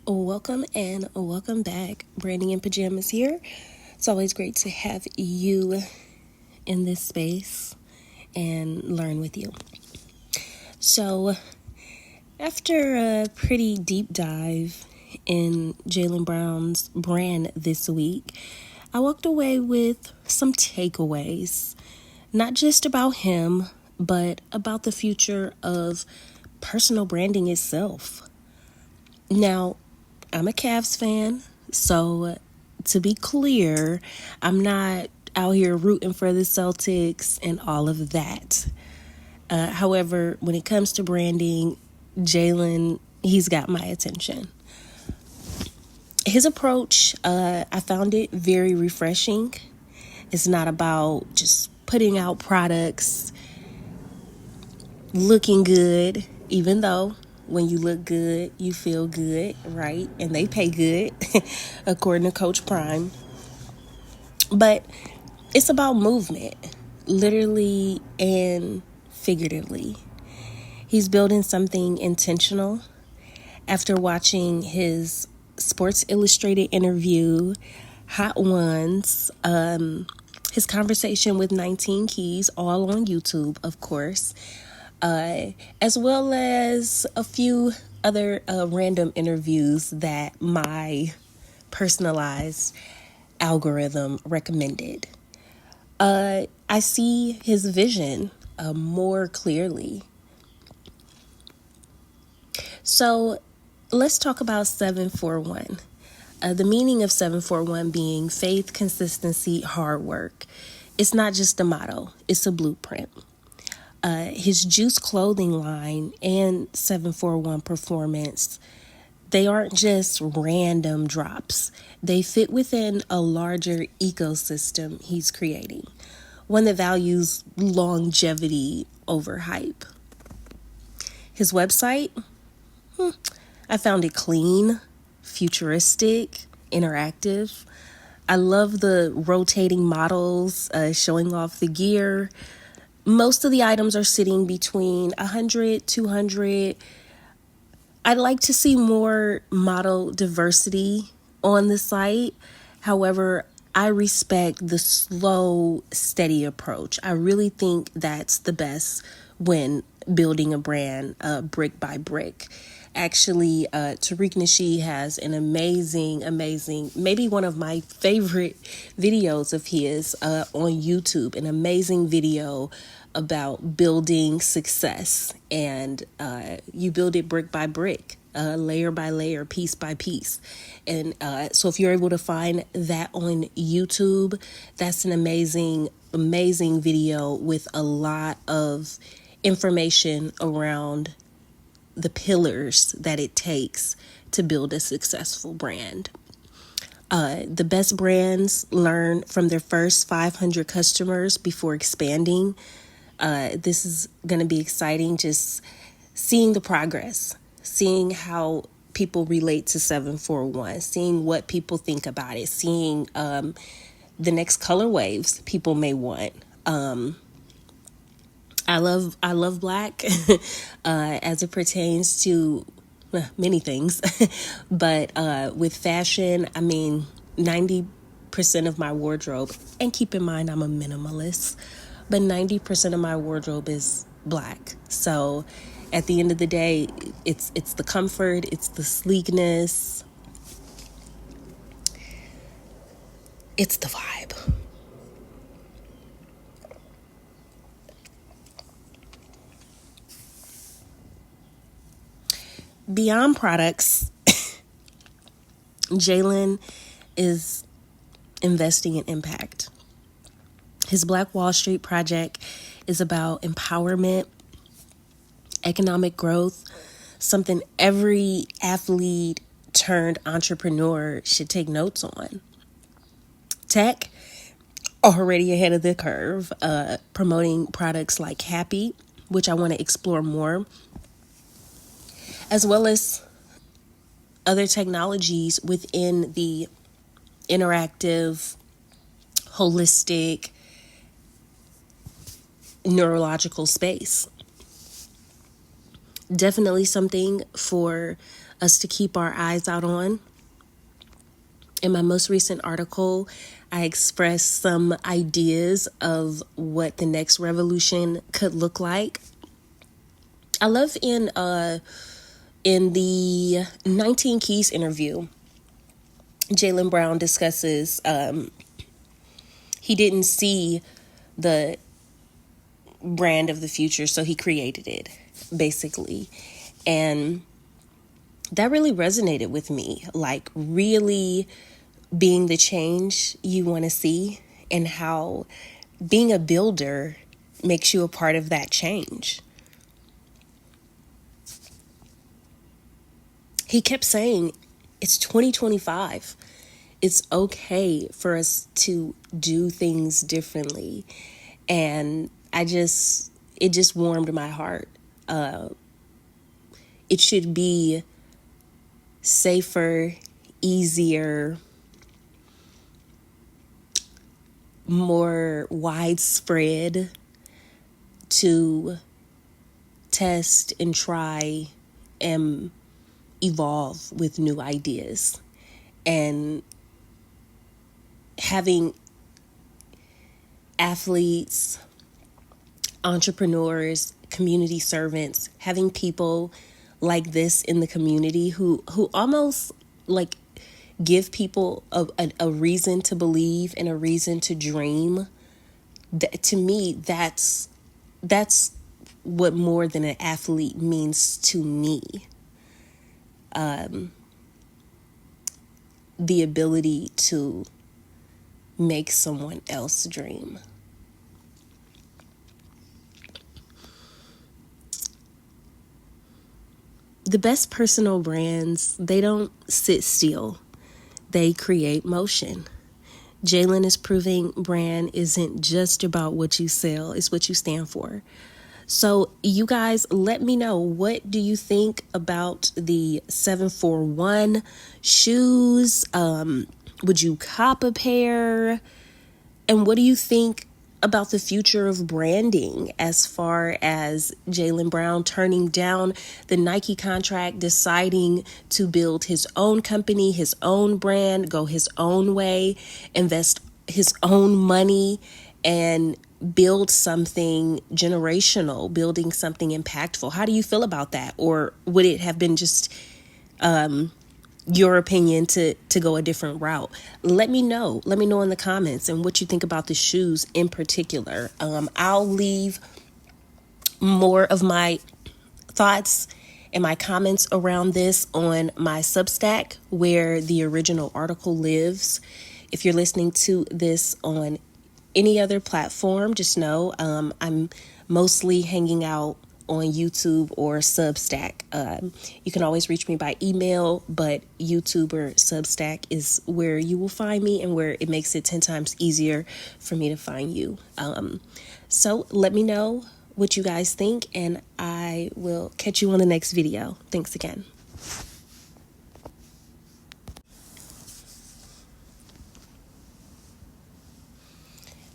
Welcome and welcome back. Branding in Pajamas here. It's always great to have you in this space and learn with you. So, after a pretty deep dive in Jaylen Brown's brand this week, I walked away with some takeaways, not just about him, but about the future of personal branding itself. Now, I'm a Cavs fan, so to be clear, I'm not out here rooting for the Celtics and all of that. However, when it comes to branding, Jaylen, he's got my attention. His approach, I found it very refreshing. It's not about just putting out products, looking good, even though when you look good, you feel good, right? And they pay good, according to Coach Prime. But it's about movement, literally and figuratively. He's building something intentional. After watching his Sports Illustrated interview, Hot Ones, his conversation with 19 Keys, all on YouTube, of course, as well as a few other random interviews that my personalized algorithm recommended. I see his vision more clearly. So let's talk about 741. The meaning of 741 being faith, consistency, hard work. It's not just a motto, it's a blueprint. His Juice clothing line and 741 performance, they aren't just random drops. They fit within a larger ecosystem he's creating, one that values longevity over hype. His website, I found it clean, futuristic, interactive. I love the rotating models showing off the gear. Most of the items are sitting between 100, 200. I'd like to see more model diversity on the site. However, I respect the slow, steady approach. I really think that's the best when building a brand brick by brick. Actually, Tariq Nasheed has an amazing, maybe one of my favorite videos of his on YouTube, an amazing video about building success. And you build it brick by brick, layer by layer, piece by piece. And so if you're able to find that on YouTube, that's an amazing video with a lot of information around the pillars that it takes to build a successful brand. The best brands learn from their first 500 customers before expanding. This is going to be exciting, just seeing the progress, seeing how people relate to 741, seeing what people think about it, seeing the next color waves people may want. I love black as it pertains to many things, but with fashion, I mean, 90% of my wardrobe, and keep in mind I'm a minimalist, but 90% of my wardrobe is black. So at the end of the day, it's the comfort, it's the sleekness, it's the vibe. Beyond products, Jaylen is investing in impact. His Black Wall Street project is about empowerment, economic growth, something every athlete turned entrepreneur should take notes on. Tech, already ahead of the curve, promoting products like Happy, which I want to explore more, as well as other technologies within the interactive, holistic, neurological space. Definitely something for us to keep our eyes out on. In my most recent article, I expressed some ideas of what the next revolution could look like. I love in the 19 Keys interview, Jaylen Brown discusses he didn't see the brand of the future, so he created it, basically. And that really resonated with me, like really being the change you want to see, and how being a builder makes you a part of that change. He kept saying, it's 2025. It's okay for us to do things differently. And it just warmed my heart. It should be safer, easier, more widespread to test and try and evolve with new ideas. And having athletes, entrepreneurs, community servants, having people like this in the community who almost like give people a reason to believe and a reason to dream. To me, that's what more than an athlete means to me. The ability to make someone else dream. The best personal brands, they don't sit still. They create motion. Jaylen is proving brand isn't just about what you sell, it's what you stand for. So you guys, let me know, what do you think about the 741 shoes? Would you cop a pair? And what do you think about the future of branding, as far as Jaylen Brown turning down the Nike contract, deciding to build his own company, his own brand, go his own way, invest his own money, and build something generational, building something impactful? How do you feel about that? Or would it have been just your opinion to go a different route? Let me know in the comments, and what you think about the shoes in particular. I'll leave more of my thoughts and my comments around this on my Substack, where the original article lives. If you're listening to this on any other platform, just know I'm mostly hanging out on YouTube or Substack. You can always reach me by email, but YouTube or Substack is where you will find me, and where it makes it 10 times easier for me to find you. So let me know what you guys think, and I will catch you on the next video. Thanks again.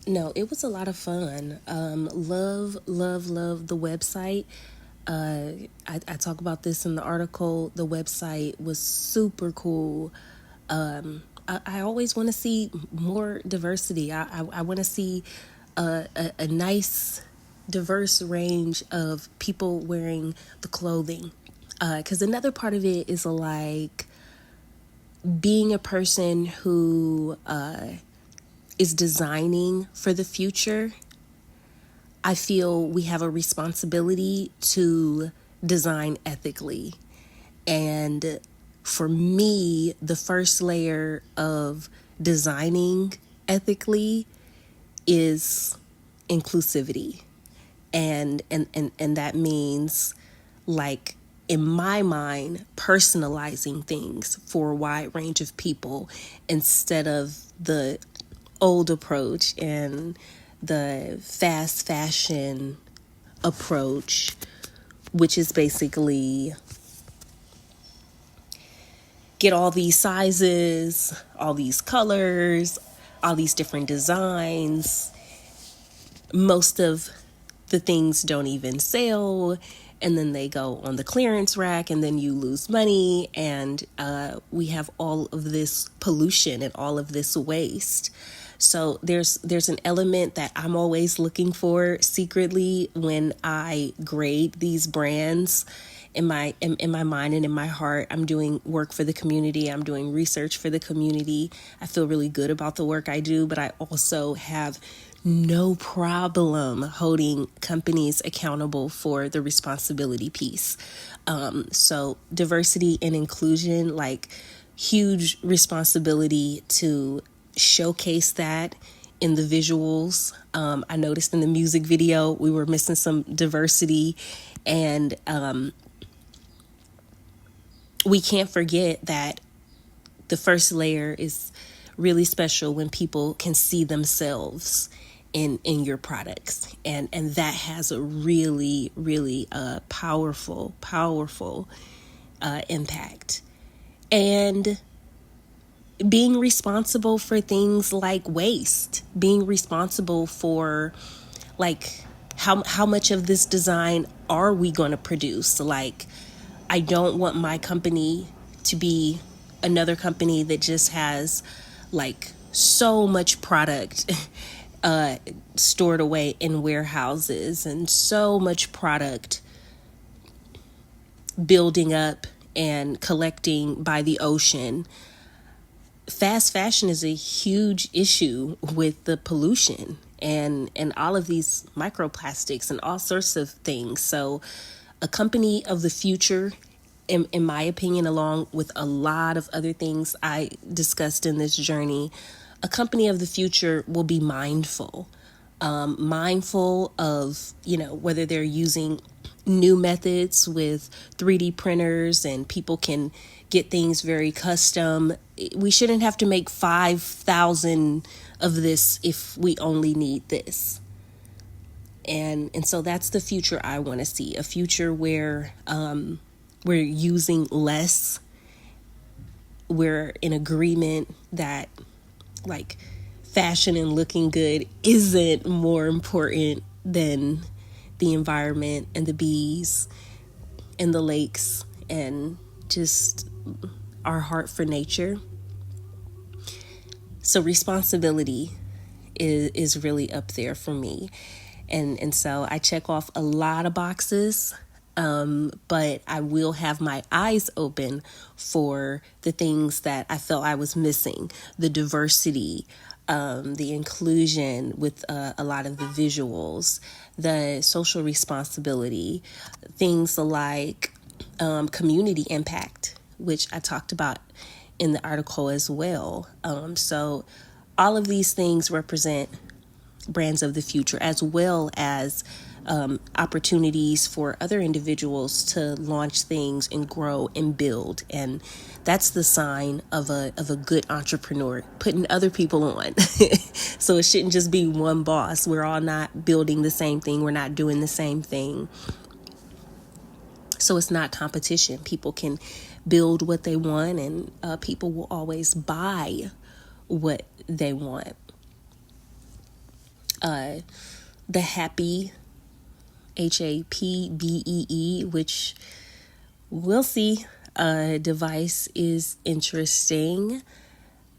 No, it was a lot of fun. Love the website. I talk about this in the article. The website was super cool. I always want to see more diversity. I want to see a nice, diverse range of people wearing the clothing. Because another part of it is like being a person who is designing for the future. I feel we have a responsibility to design ethically. And for me, the first layer of designing ethically is inclusivity. And that means, like, in my mind, personalizing things for a wide range of people, instead of the old approach and the fast fashion approach, which is basically get all these sizes, all these colors, all these different designs. Most of the things don't even sell, and then they go on the clearance rack, and then you lose money, and we have all of this pollution and all of this waste. So there's an element that I'm always looking for secretly when I grade these brands. In my mind and in my heart, I'm doing work for the community. I'm doing research for the community. I feel really good about the work I do, but I also have no problem holding companies accountable for the responsibility piece. So diversity and inclusion, like, huge responsibility to showcase that in the visuals. I noticed in the music video we were missing some diversity, and we can't forget that the first layer is really special when people can see themselves in your products, and that has a really powerful impact. And being responsible for things like waste, being responsible for, like, how much of this design are we going to produce? Like, I don't want my company to be another company that just has, like, so much product stored away in warehouses, and so much product building up and collecting by the ocean. Fast fashion is a huge issue with the pollution and all of these microplastics and all sorts of things. So a company of the future, in my opinion, along with a lot of other things I discussed in this journey, a company of the future will be mindful of, whether they're using new methods with 3D printers and people can get things very custom. We shouldn't have to make 5,000 of this if we only need this. And so that's the future I want to see, a future where we're using less. We're in agreement that, like, fashion and looking good isn't more important than the environment and the bees and the lakes and just our heart for nature. So responsibility is really up there for me. And so I check off a lot of boxes, but I will have my eyes open for the things that I felt I was missing, the diversity, the inclusion with a lot of the visuals, the social responsibility, things like community impact, which I talked about in the article as well. So all of these things represent brands of the future, as well as opportunities for other individuals to launch things and grow and build. And that's the sign of a good entrepreneur, putting other people on. So it shouldn't just be one boss. We're all not building the same thing. We're not doing the same thing. So it's not competition. People can build what they want, and people will always buy what they want. The Happy, HAPBEE, which we'll see, device is interesting.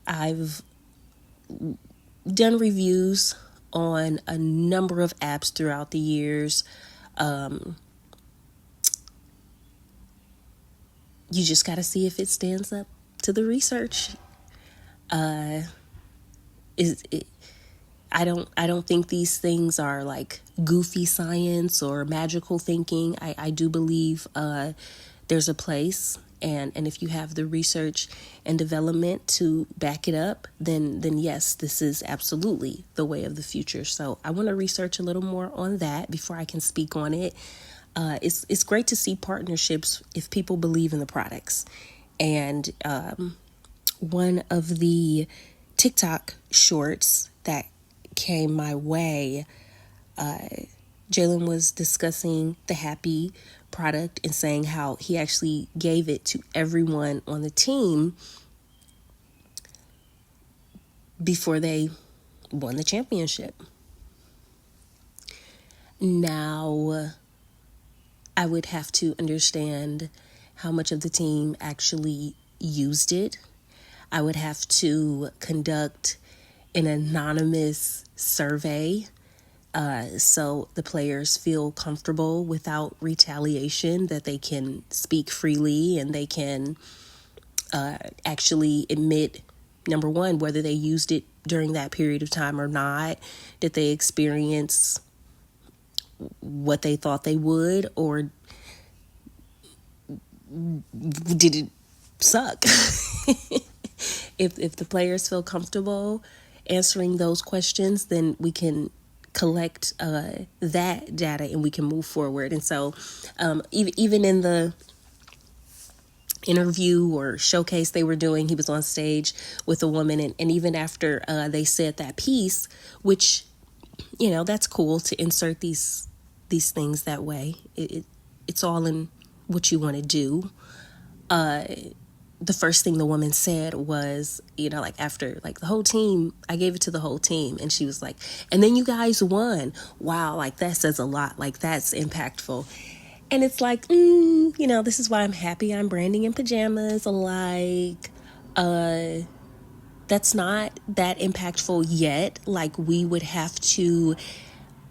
I've done reviews on a number of apps throughout the years. You just got to see if it stands up to the research. I don't think these things are like goofy science or magical thinking. I do believe there's a place, and if you have the research and development to back it up, then yes, this is absolutely the way of the future. So I want to research a little more on that before I can speak on it. It's great to see partnerships if people believe in the products. And one of the TikTok shorts that came my way, Jaylen was discussing the Happy product and saying how he actually gave it to everyone on the team before they won the championship. Now, I would have to understand how much of the team actually used it. I would have to conduct an anonymous survey so the players feel comfortable without retaliation, that they can speak freely and they can actually admit, number one, whether they used it during that period of time or not. Did they experience what they thought they would, or did it suck? If the players feel comfortable answering those questions, then we can collect that data and we can move forward. And so even in the interview or showcase they were doing, he was on stage with a woman, and even after they said that piece, which, you know, that's cool to insert these things that way. It's all in what you want to do. The first thing the woman said was, you know, like after like the whole team, I gave it to the whole team, and she was like, and then you guys won. Wow, like that says a lot. Like that's impactful. And it's like, you know, this is why I'm happy I'm branding in pajamas. Like, that's not that impactful yet. Like, we would have to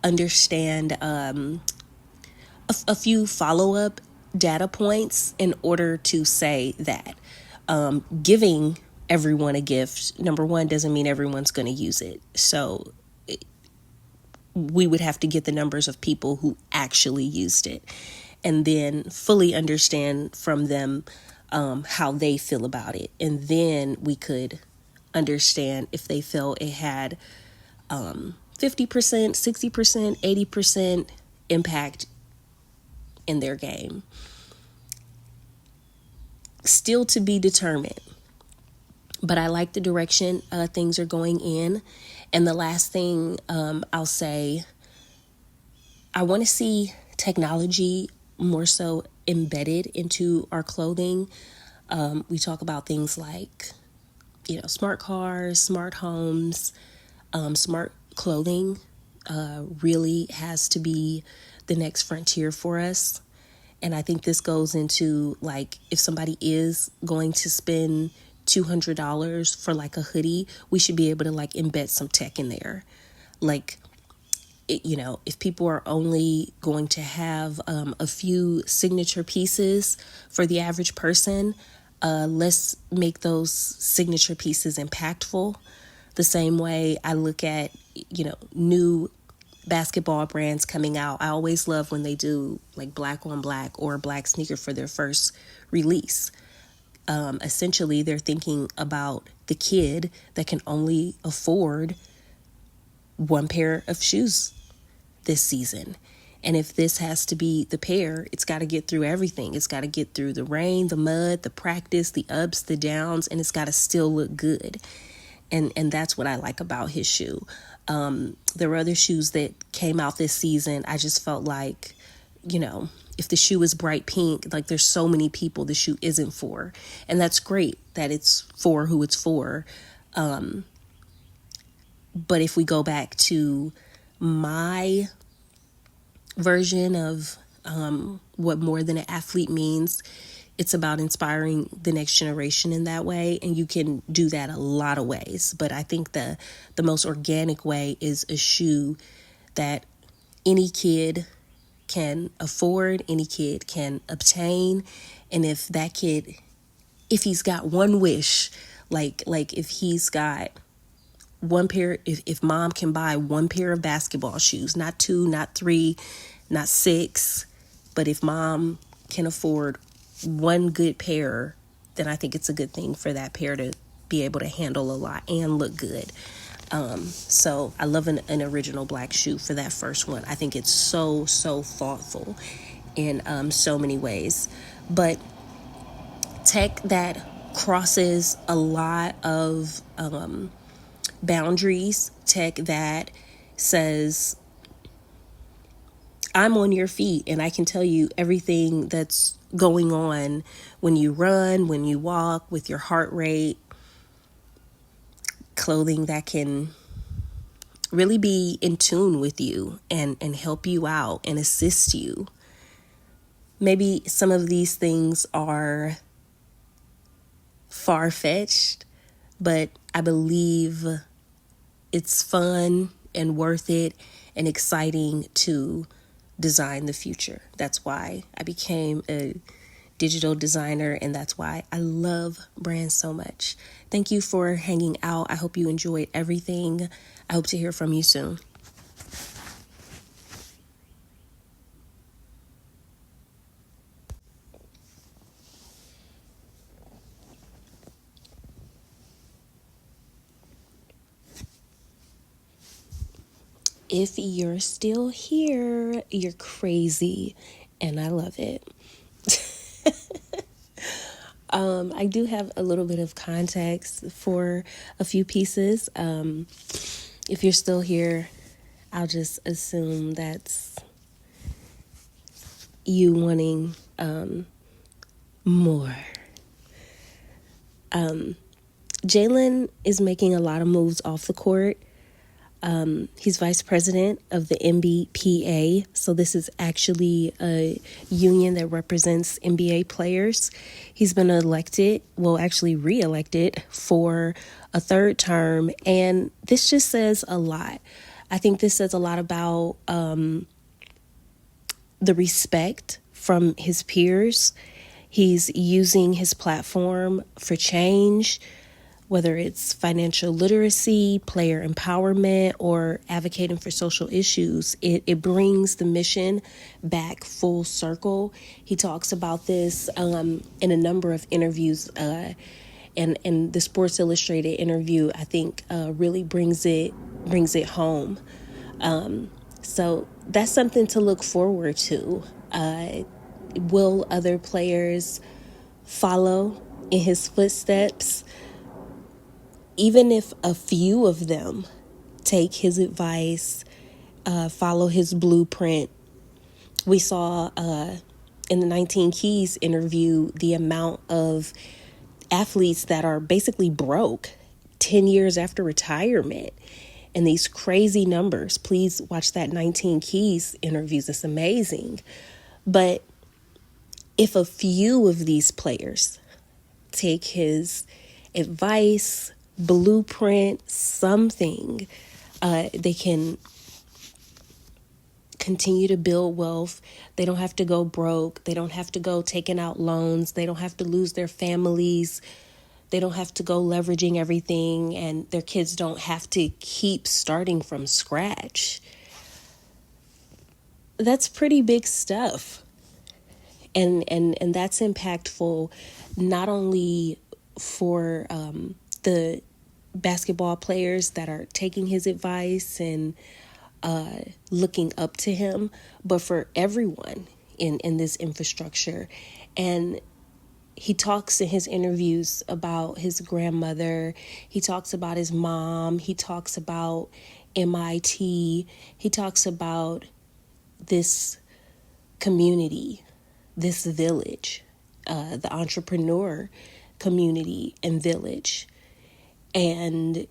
understand a few follow-up data points in order to say that. Giving everyone a gift, number one, doesn't mean everyone's going to use it. So we would have to get the numbers of people who actually used it, and then fully understand from them how they feel about it. And then we could understand if they felt it had 50%, 60%, 80% impact in their game. Still to be determined. But I like the direction things are going in. And the last thing I'll say, I want to see technology more so embedded into our clothing. We talk about things like, you know, smart cars, smart homes, smart clothing really has to be the next frontier for us. And I think this goes into, like, if somebody is going to spend $200 for like a hoodie, we should be able to like embed some tech in there. Like, you know, if people are only going to have a few signature pieces for the average person, let's make those signature pieces impactful. The same way I look at, you know, new basketball brands coming out. I always love when they do like black on black or a black sneaker for their first release. Essentially, they're thinking about the kid that can only afford one pair of shoes this season. And if this has to be the pair, it's got to get through everything. It's got to get through the rain, the mud, the practice, the ups, the downs, and it's got to still look good. And that's what I like about his shoe. There were other shoes that came out this season. I just felt like, you know, if the shoe is bright pink, like there's so many people the shoe isn't for. And that's great that it's for who it's for. But if we go back to my version of what more than an athlete means, it's about inspiring the next generation in that way. And you can do that a lot of ways. But I think the most organic way is a shoe that any kid can afford, any kid can obtain. And if that kid, if he's got one wish, like if he's got one pair, if mom can buy one pair of basketball shoes, not two, not three, not six, but if mom can afford one good pair, then I think it's a good thing for that pair to be able to handle a lot and look good. So I love an original black shoe for that first one. I think it's so thoughtful in so many ways. But tech that crosses a lot of boundaries, tech that says, I'm on your feet and I can tell you everything that's going on when you run, when you walk, with your heart rate. Clothing that can really be in tune with you and help you out and assist you. Maybe some of these things are far-fetched, but I believe it's fun and worth it and exciting to design the future. That's why I became a digital designer, and that's why I love brands so much. Thank you for hanging out. I hope you enjoyed everything. I hope to hear from you soon. If you're still here, you're crazy, and I love it. I do have a little bit of context for a few pieces. If you're still here, I'll just assume that's you wanting more. Jaylen is making a lot of moves off the court. He's vice president of the NBPA, so this is actually a union that represents NBA players. He's been re-elected for a third term, and this just says a lot. I think this says a lot about the respect from his peers. He's using his platform for change, whether it's financial literacy, player empowerment, or advocating for social issues. It brings the mission back full circle. He talks about this in a number of interviews, and the Sports Illustrated interview, I think, really brings it home. So that's something to look forward to. Will other players follow in his footsteps? Even if a few of them take his advice, follow his blueprint. We saw in the 19 Keys interview the amount of athletes that are basically broke 10 years after retirement, and these crazy numbers. Please watch that 19 Keys interviews. It's amazing. But if a few of these players take his advice, blueprint, something, they can continue to build wealth. They don't have to go broke. They don't have to go taking out loans. They don't have to lose their families. They don't have to go leveraging everything, and their kids don't have to keep starting from scratch. That's pretty big stuff. And that's impactful not only for the basketball players that are taking his advice and looking up to him, but for everyone in this infrastructure. And he talks in his interviews about his grandmother. He talks about his mom. He talks about MIT. He talks about this community, this village, the entrepreneur community and village. And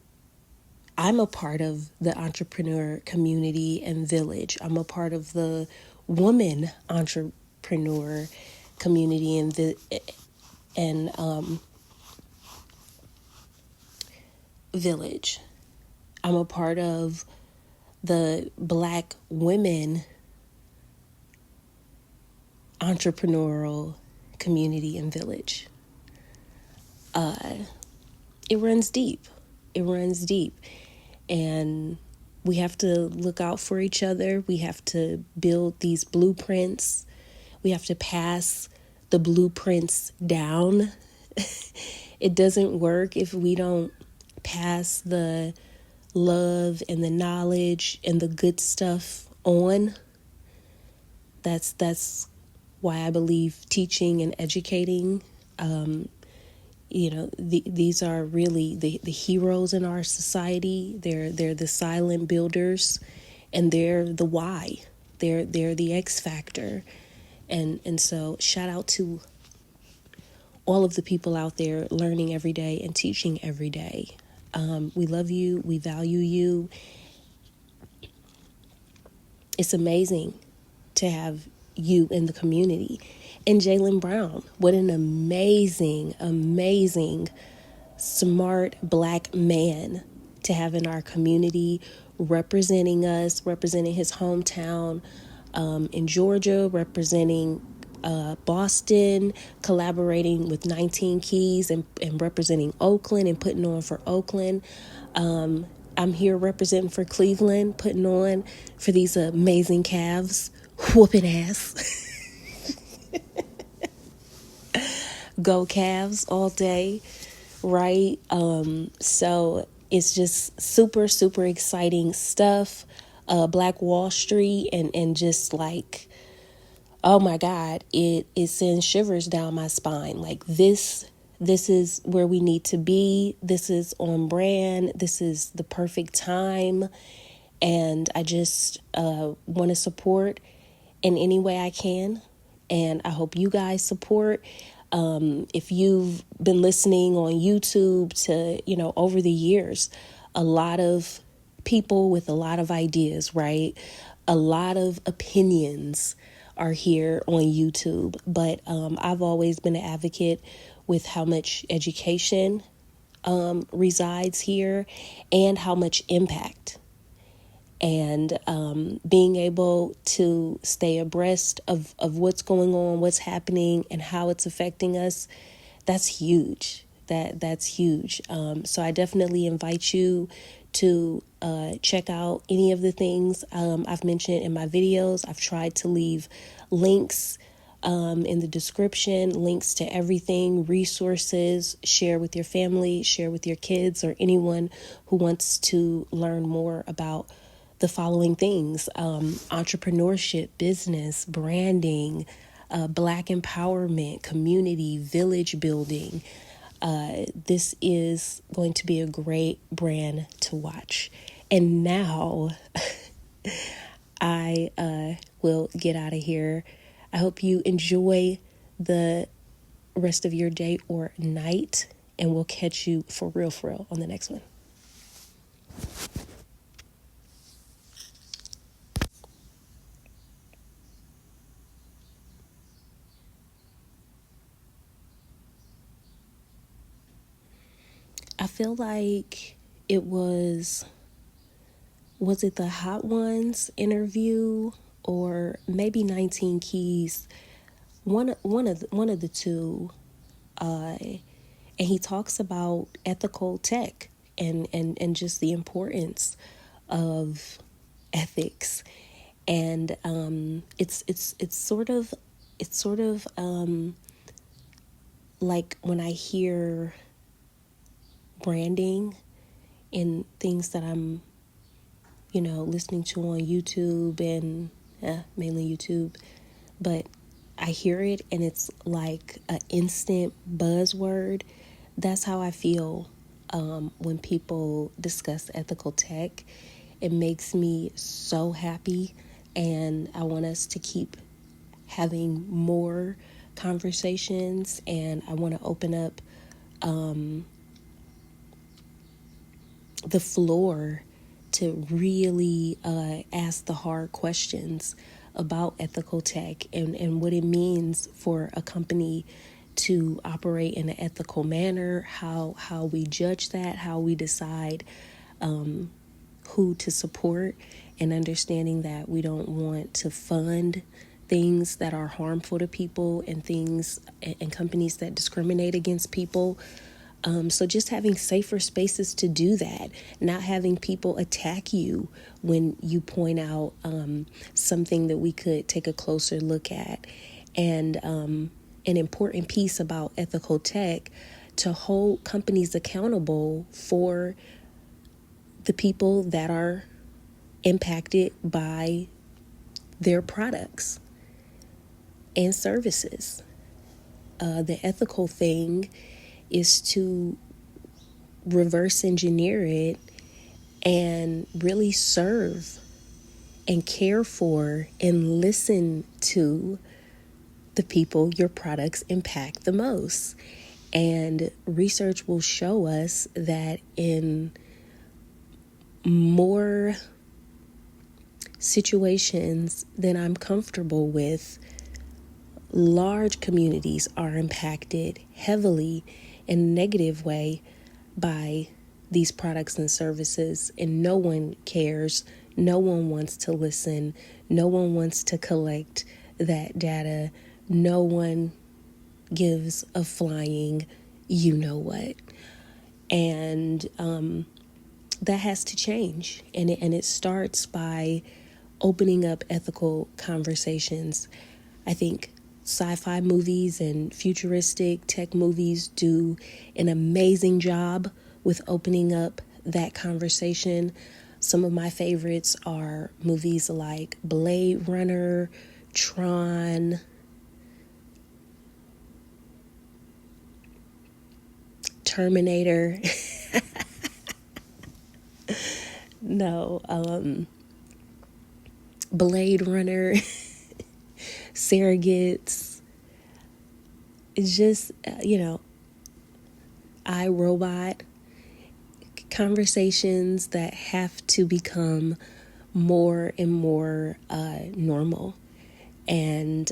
I'm a part of the entrepreneur community and village. I'm a part of the woman entrepreneur community and village. I'm a part of the Black women entrepreneurial community and village. It runs deep. It runs deep. And we have to look out for each other. We have to build these blueprints. We have to pass the blueprints down. It doesn't work if we don't pass the love and the knowledge and the good stuff on. That's why I believe teaching and educating, these are really the heroes in our society. They're the silent builders, and they're the why. They're the X factor. And so shout out to all of the people out there learning every day and teaching every day. We love you. We value you. It's amazing to have you in the community. And Jaylen Brown, what an amazing, amazing, smart Black man to have in our community, representing us, representing his hometown in Georgia, representing Boston, collaborating with 19 Keys and representing Oakland and putting on for Oakland. I'm here representing for Cleveland, putting on for these amazing Cavs, whooping ass. Go Cavs all day, right? So it's just super, super exciting stuff. Black Wall Street and just like, oh my God, it sends shivers down my spine. Like this is where we need to be. This is on brand. This is the perfect time. And I just want to support in any way I can. And I hope you guys support. If you've been listening on YouTube to, over the years, a lot of people with a lot of ideas, right? A lot of opinions are here on YouTube. But I've always been an advocate with how much education resides here and how much impact. And being able to stay abreast of what's going on, what's happening, and how it's affecting us, that's huge. That's huge. So I definitely invite you to check out any of the things I've mentioned in my videos. I've tried to leave links in the description, links to everything, resources, share with your family, share with your kids, or anyone who wants to learn more about the following things: entrepreneurship, business, branding, Black empowerment, community, village building. This is going to be a great brand to watch. And now I will get out of here. I hope you enjoy the rest of your day or night, and we'll catch you for real on the next one. I feel like it was it the Hot Ones interview or maybe 19 Keys, one of the two, and he talks about ethical tech and just the importance of ethics. And it's sort of like when I hear branding in things that I'm listening to on YouTube and mainly YouTube, but I hear it and it's like an instant buzzword. That's how I feel when people discuss ethical tech. It makes me so happy, and I want us to keep having more conversations, and I want to open up the floor to really ask the hard questions about ethical tech and what it means for a company to operate in an ethical manner, how we judge that, how we decide who to support, and understanding that we don't want to fund things that are harmful to people and things and companies that discriminate against people. So just having safer spaces to do that, not having people attack you when you point out something that we could take a closer look at. And an important piece about ethical tech, to hold companies accountable for the people that are impacted by their products and services. The ethical thing is to reverse engineer it and really serve and care for and listen to the people your products impact the most. And research will show us that in more situations that I'm comfortable with, large communities are impacted heavily in a negative way by these products and services, and no one cares. No one wants to listen. No one wants to collect that data. No one gives a flying you know what. And that has to change. And it starts by opening up ethical conversations. I think sci-fi movies and futuristic tech movies do an amazing job with opening up that conversation. Some of my favorites are movies like Blade Runner, Tron, Terminator. No, Blade Runner, Surrogates. It's just, iRobot, conversations that have to become more and more normal. And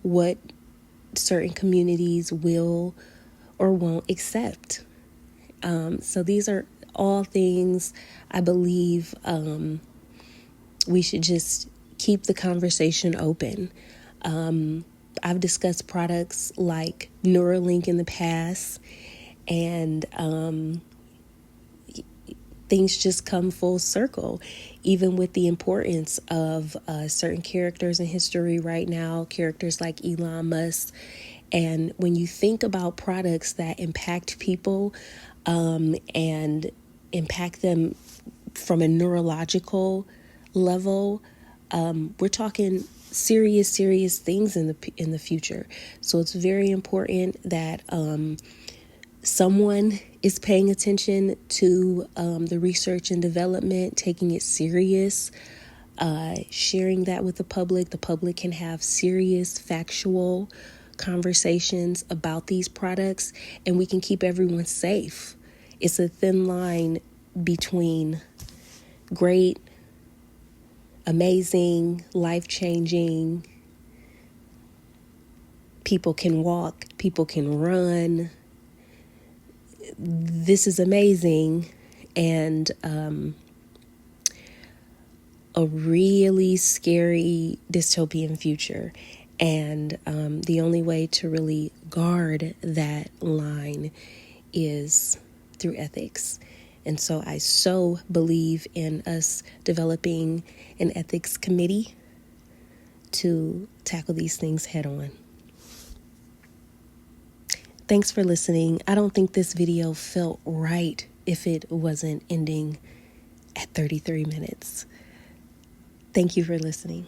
what certain communities will or won't accept. So these are all things I believe we should just keep the conversation open. I've discussed products like Neuralink in the past, and things just come full circle, even with the importance of certain characters in history right now, characters like Elon Musk. And when you think about products that impact people and impact them from a neurological level, we're talking serious things in the future. So it's very important that someone is paying attention to the research and development, taking it serious, sharing that with the public. The public can have serious, factual conversations about these products, and we can keep everyone safe. It's a thin line between great, amazing, life-changing. People can walk, people can run. This is amazing, and a really scary dystopian future. And the only way to really guard that line is through ethics. And so I so believe in us developing an ethics committee to tackle these things head on. Thanks for listening. I don't think this video felt right if it wasn't ending at 33 minutes. Thank you for listening.